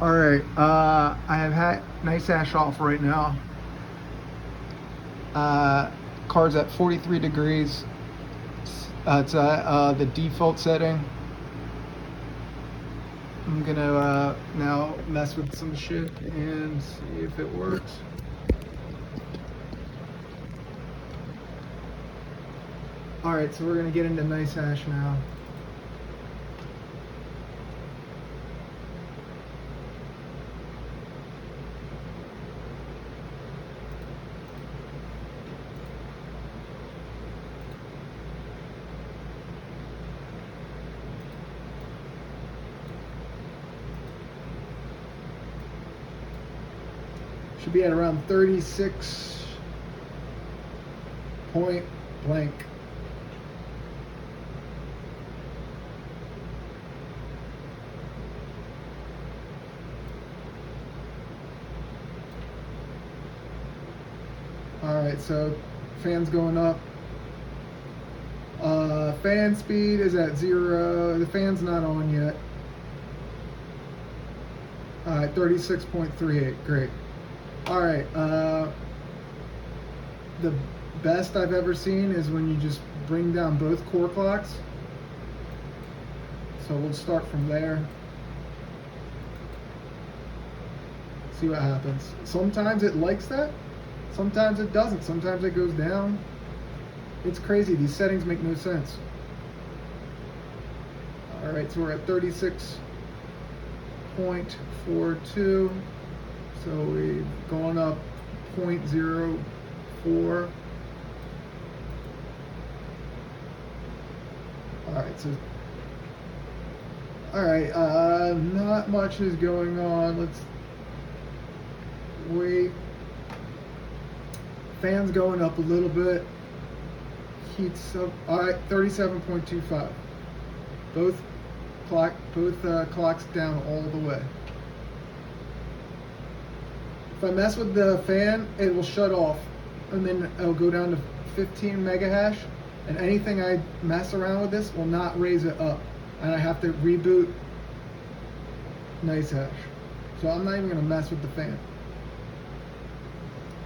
All right, I have had nice ash off right now. Car's at 43 degrees. It's the default setting. I'm gonna now mess with some shit and see if it works. All right, so we're gonna get into nice ash now. Should be at around 36 point blank. All right, so fan's going up. Fan speed is at 0. The fan's not on yet. 36.38. Great. All right. The best I've ever seen is when you just bring down both core clocks. So we'll start from there. See what happens. Sometimes it likes that. Sometimes it doesn't. Sometimes it goes down. It's crazy. These settings make no sense. All right, so we're at 36.42. So we've gone up 0.04. All right, not much is going on. Let's wait. Fan's going up a little bit. Heat's up. All right, 37.25. Both clocks down all the way. If I mess with the fan, it will shut off, and then it'll go down to 15 mega hash, and anything I mess around with this will not raise it up, and I have to reboot nice hash. So I'm not even going to mess with the fan.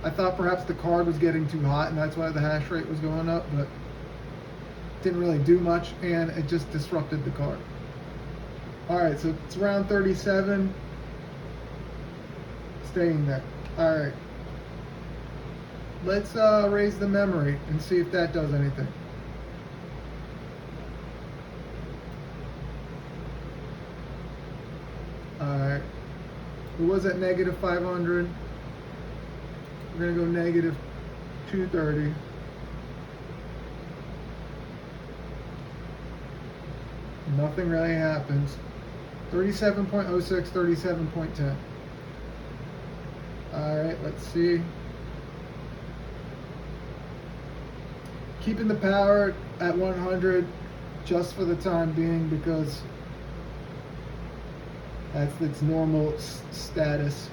I thought perhaps the card was getting too hot, and that's why the hash rate was going up, but it didn't really do much, and it just disrupted the card. All right, so it's around 37. Staying there. All right. Let's raise the memory and see if that does anything. All right. It was at negative 500. We're gonna go negative 230. Nothing really happens. 37.06, 37.10. All right, let's see. Keeping the power at 100 just for the time being because that's its normal status.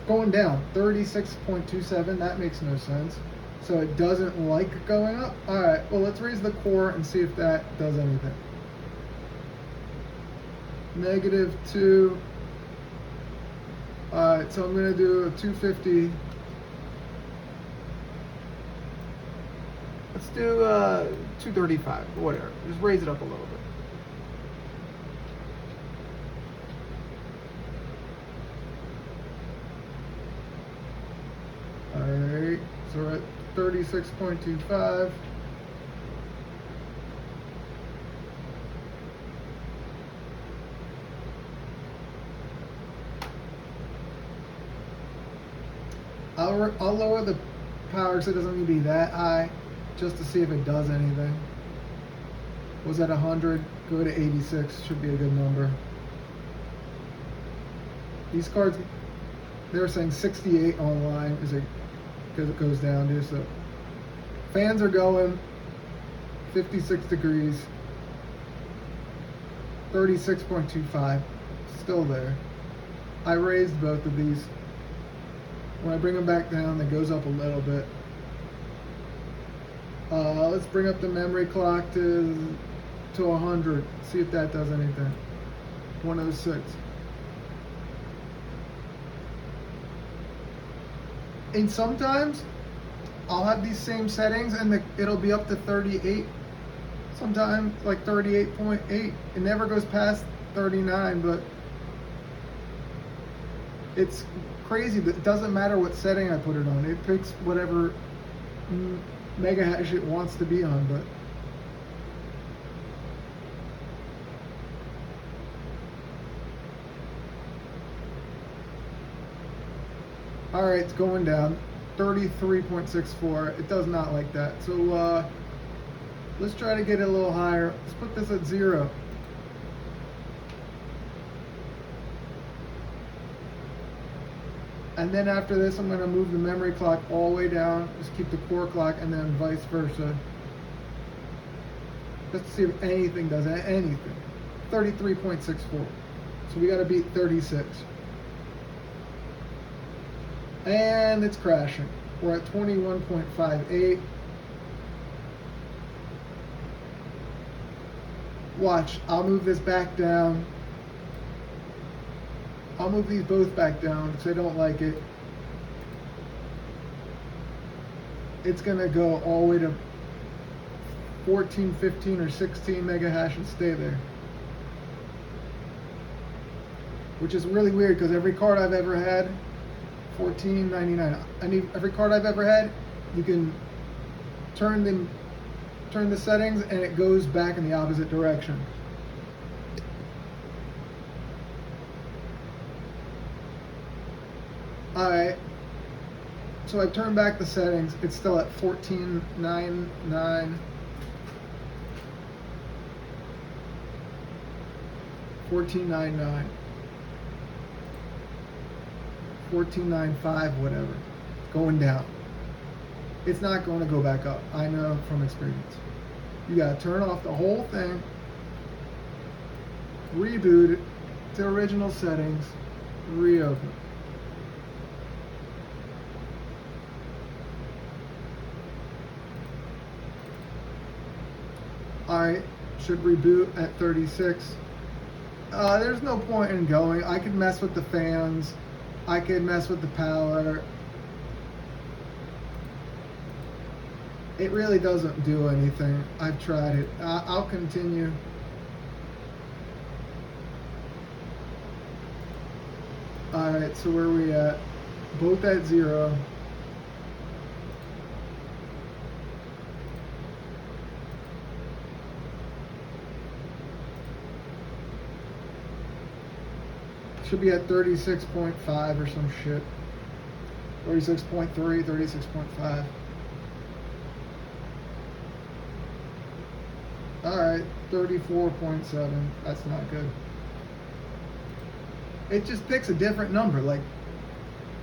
Going down 36.27. That makes no sense. So it doesn't like going up. All right, well, let's raise the core and see if that does anything. Negative 2. All right, so I'm going to do a 250. Let's do 235, whatever. Just raise it up a little bit. All right, so we're at 36.25. I'll lower the power so it doesn't need to be that high, just to see if it does anything. Was at 100, go to 86, should be a good number. These cards, they were saying 68 online because it goes down, dude. So fans are going 56 degrees, 36.25, still there. I raised both of these. When I bring them back down, it goes up a little bit. Let's bring up the memory clock to 100. See if that does anything. 106. And sometimes I'll have these same settings and it'll be up to 38. Sometimes like 38.8. It never goes past 39, but it's crazy that it doesn't matter what setting I put it on. It picks whatever mega hash it wants to be on, but all right, it's going down 33.64. It does not like that. So let's try to get it a little higher. Let's put this at 0. And then after this, I'm going to move the memory clock all the way down. Just keep the core clock, and then vice versa. Just to see if anything does anything. 33.64. So we got to beat 36. And it's crashing. We're at 21.58. Watch, I'll move this back down. I'll move these both back down because I don't like it. It's gonna go all the way to 14, 15, or 16 mega hash and stay there. Which is really weird because every card I've ever had, $14.99. Every card I've ever had, you can turn the settings and it goes back in the opposite direction. Alright, so I turned back the settings. It's still at 14.99. 14.99. 14.95, whatever. It's going down. It's not going to go back up. I know from experience. You got to turn off the whole thing, reboot it to original settings, reopen. Alright, should reboot at 36. There's no point in going. I could mess with the fans. I could mess with the power. It really doesn't do anything. I've tried it. I'll continue. Alright, so where are we at? Both at 0. Should be at 36.5 or some shit. 36.3, 36.5. Alright, 34.7. That's not good. It just picks a different number. Like,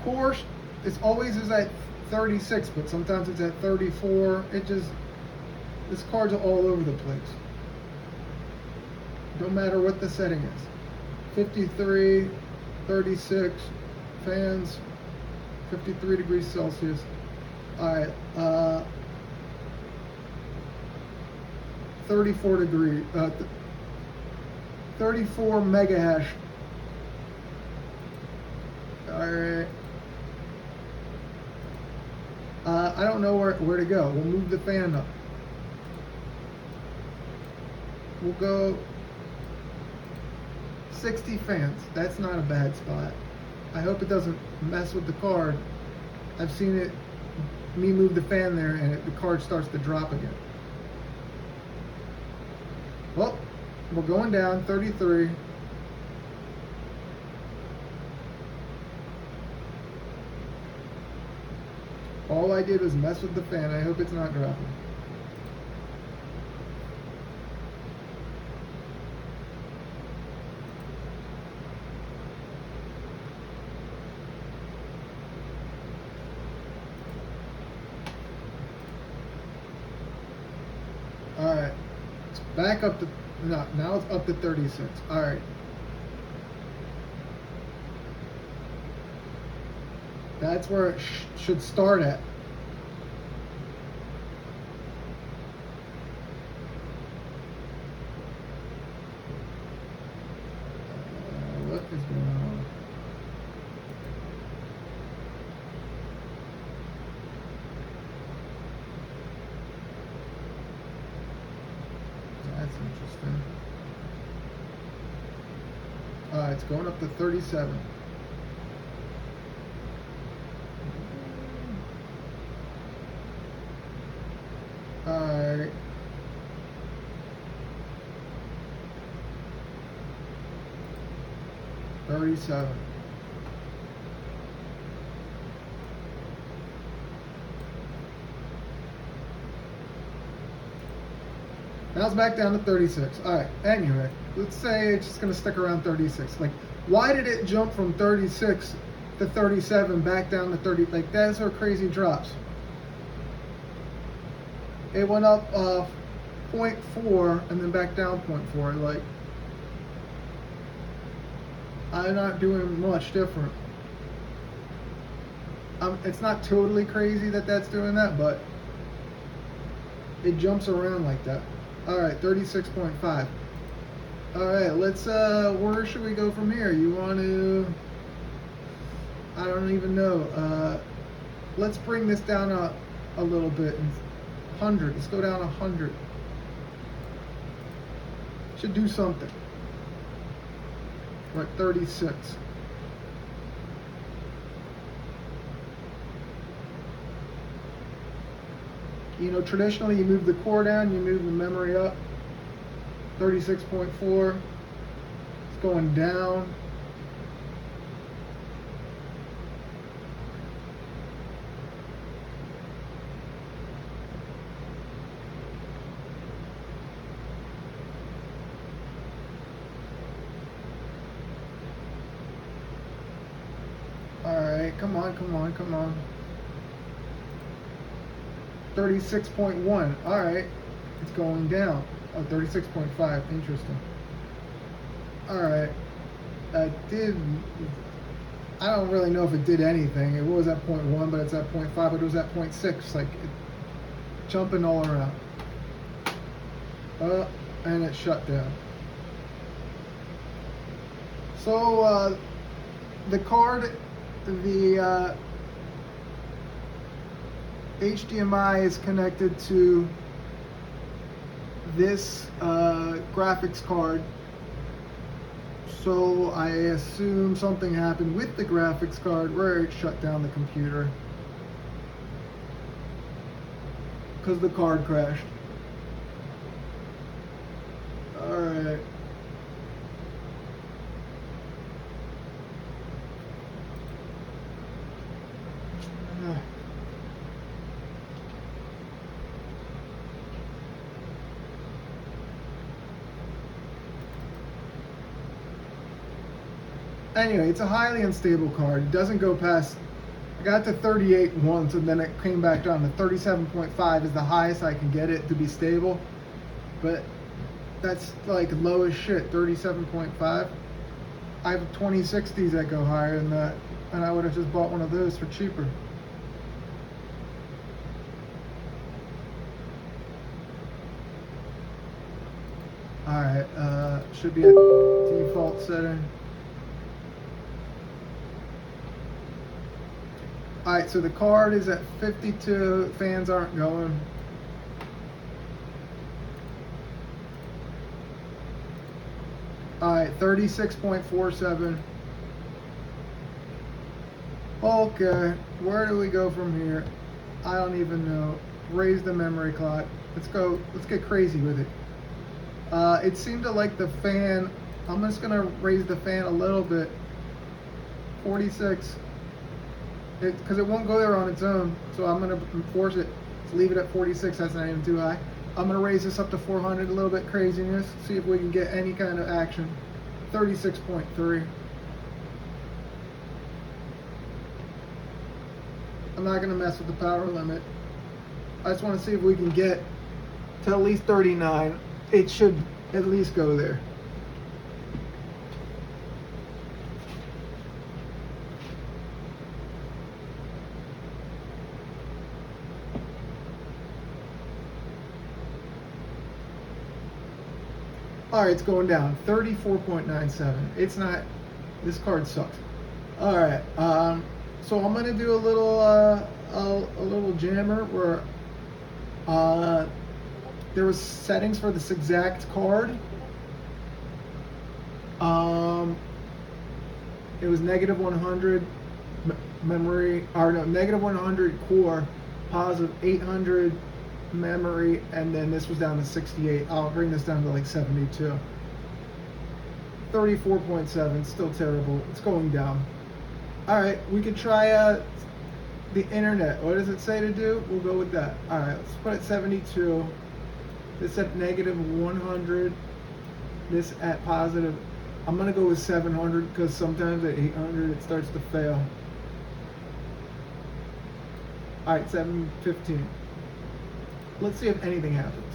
course, it's always is at 36, but sometimes it's at 34. This card's all over the place. Don't matter what the setting is. 53, 36, fans, 53 degrees Celsius. Alright, 34 degree, 34 mega hash. Alright. I don't know where to go. We'll move the fan up. We'll go 60 fans. That's not a bad spot. I hope it doesn't mess with the card. I've seen it, me move the fan there and the card starts to drop again. Well, we're going down 33. All I did was mess with the fan. I hope it's not dropping. Alright. It's back up to, no, now it's up to 36. Alright. That's where it should start at. That's interesting. It's going up to 37. Alright. $37. Now it's back down to 36. Alright, anyway, let's say it's just going to stick around 36. Like, why did it jump from 36 to 37 back down to 30? Like, those are crazy drops. It went up 0.4 and then back down 0.4. Like, I'm not doing much different. It's not totally crazy that that's doing that, but it jumps around like that. Alright, 36.5. Alright, let's, where should we go from here? You want to, I don't even know. Let's bring this down a little bit. 100, let's go down 100. Should do something. We're at 36. You know, traditionally you move the core down, you move the memory up. 36.4. It's going down. Alright, come on, come on, come on. 36.1. Alright, it's going down. Oh, 36.5. Interesting. Alright. I don't really know if it did anything. It was at 0.1, but it's at 0.5, but it was at 0.6. Like, jumping all around. And it shut down. So, the card, the HDMI is connected to this graphics card, so I assume something happened with the graphics card where it shut down the computer because the card crashed. Alright. Anyway, it's a highly unstable card. It doesn't go past, I got to 38 once and then it came back down to 37.5 is the highest I can get it to be stable. But that's like low as shit, 37.5. I have 2060s that go higher than that, and I would have just bought one of those for cheaper. Alright, should be at default setting. Alright, so the card is at 52, fans aren't going. Alright, 36.47. Okay, where do we go from here? I don't even know. Raise the memory clock. Let's go, let's get crazy with it. It seemed to like the fan. I'm just gonna raise the fan a little bit. 46. Because it won't go there on its own, so I'm gonna force it to leave it at 46. That's not even too high. I'm gonna raise this up to 400, a little bit craziness, see if we can get any kind of action. 36.3. I'm not gonna mess with the power limit. I just want to see if we can get to at least 39. It should at least go there. Alright, it's going down. 34.97. It's not, this card sucks. Alright, so I'm gonna do a little jammer where there was settings for this exact card. It was negative 100 memory, or no, negative 100 core, positive 800 memory, and then this was down to 68. I'll bring this down to like 72. 34.7, still terrible. It's going down. All right, we could try the internet. What does it say to do? We'll go with that. All right, let's put it 72. This at negative 100. This at positive. I'm gonna go with 700 because sometimes at 800 it starts to fail. All right, 715. Let's see if anything happens.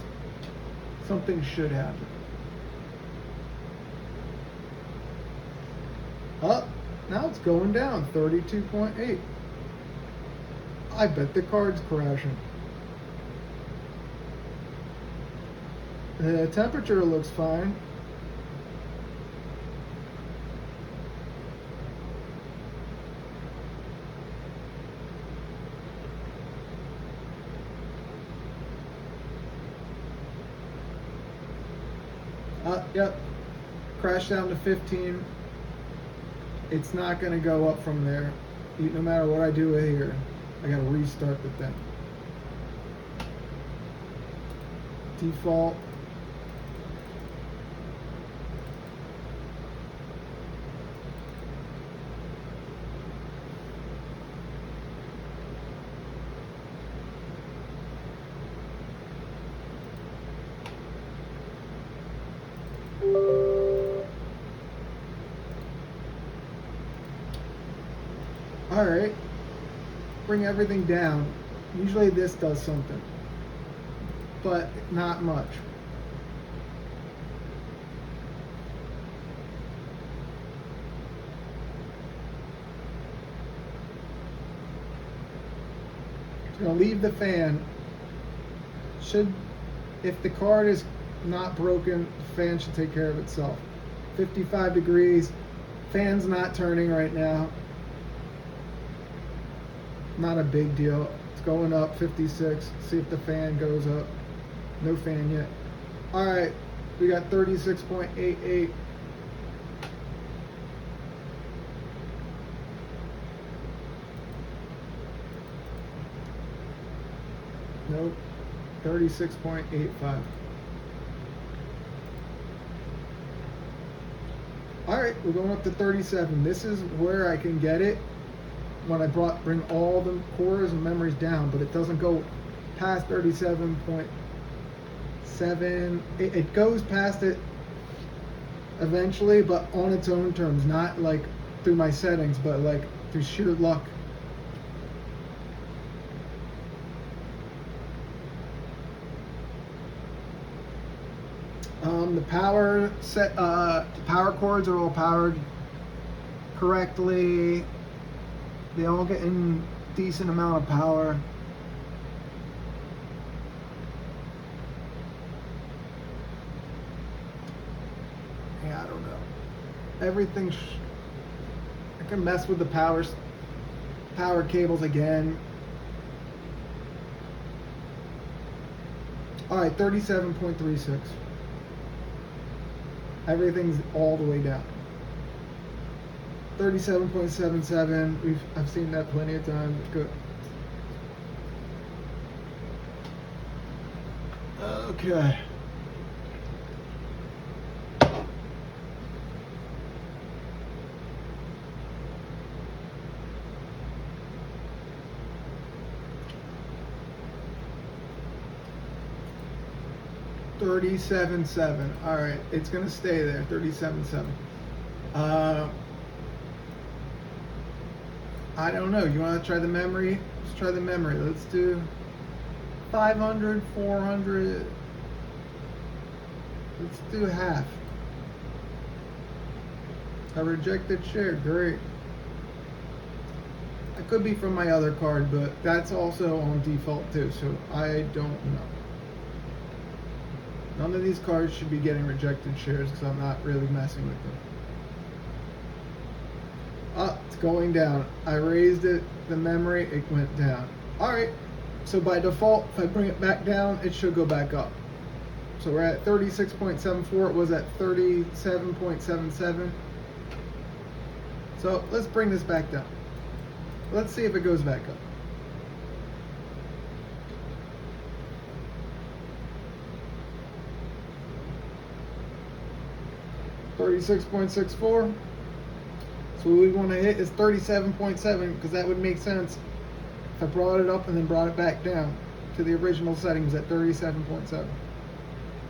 Something should happen. Oh, now it's going down, 32.8. I bet the card's crashing. The temperature looks fine. Yep, crash down to 15. It's not going to go up from there. No matter what I do with here, I got to restart the thing. Default. All right, bring everything down. Usually this does something, but not much. I'm gonna leave the fan. If the card is not broken, the fan should take care of itself. 55 degrees, fan's not turning right now. Not a big deal. It's going up 56. See if the fan goes up. No fan yet. All right, we got 36.88. Nope. 36.85. All right, we're going up to 37. This is where I can get it when I bring all the cores and memories down, but it doesn't go past 37.7. It goes past it eventually, but on its own terms, not like through my settings, but like through sheer luck. The power cords are all powered correctly. They all get in decent amount of power. Yeah, I don't know. Everything. I can mess with the power cables again. All right, 37.36. Everything's all the way down. 37.77. I've seen that plenty of times. Good. Okay. $37.7. All right, it's gonna stay there. $37.7. I don't know. You want to try the memory? Let's try the memory. Let's do 500, 400. Let's do half. A rejected share. Great. It could be from my other card, but that's also on default too, so I don't know. None of these cards should be getting rejected shares because I'm not really messing with them. It's going down. I raised it, the memory, it went down. All right, so by default, if I bring it back down, it should go back up. So we're at 36.74. It was at 37.77. So let's bring this back down. Let's see if it goes back up. $36.64. So what we want to hit is 37.7 because that would make sense if I brought it up and then brought it back down to the original settings at 37.7.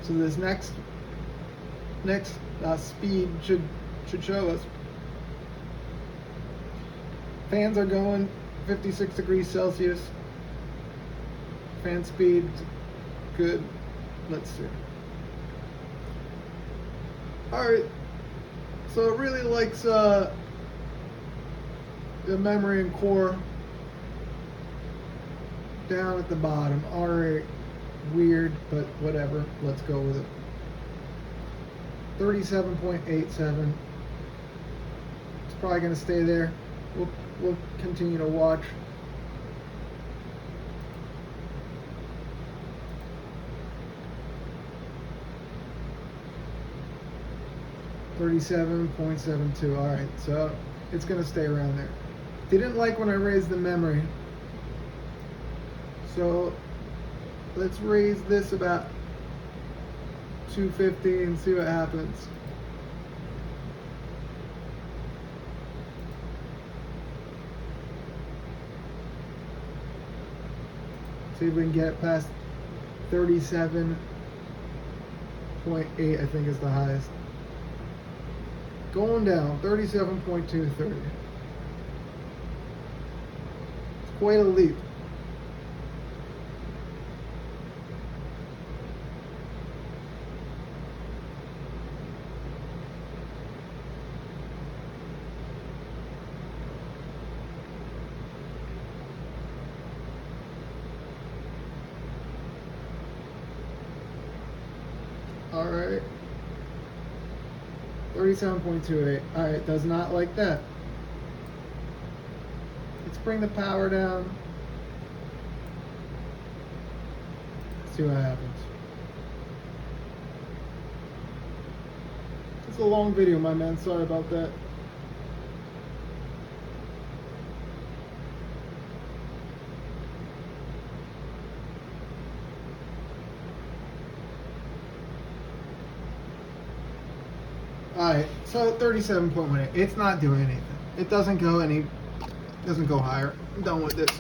So this next speed should show us. Fans are going 56 degrees Celsius. Fan speed, good. Let's see. Alright, so it really likes the memory and core down at the bottom. Alright, weird, but whatever. Let's go with it. 37.87. It's probably going to stay there. We'll continue to watch. $37.72. All right, so it's gonna stay around there. Didn't like when I raised the memory, so let's raise this about 250 and see what happens. See if we can get it past 37.8. I think is the highest. Going down, 37.230. It's quite a leap. All right. 37.28. Alright, does not like that. Let's bring the power down. See what happens. It's a long video, my man. Sorry about that. Alright, so 37.18. It's not doing anything. It doesn't go higher. I'm done with this.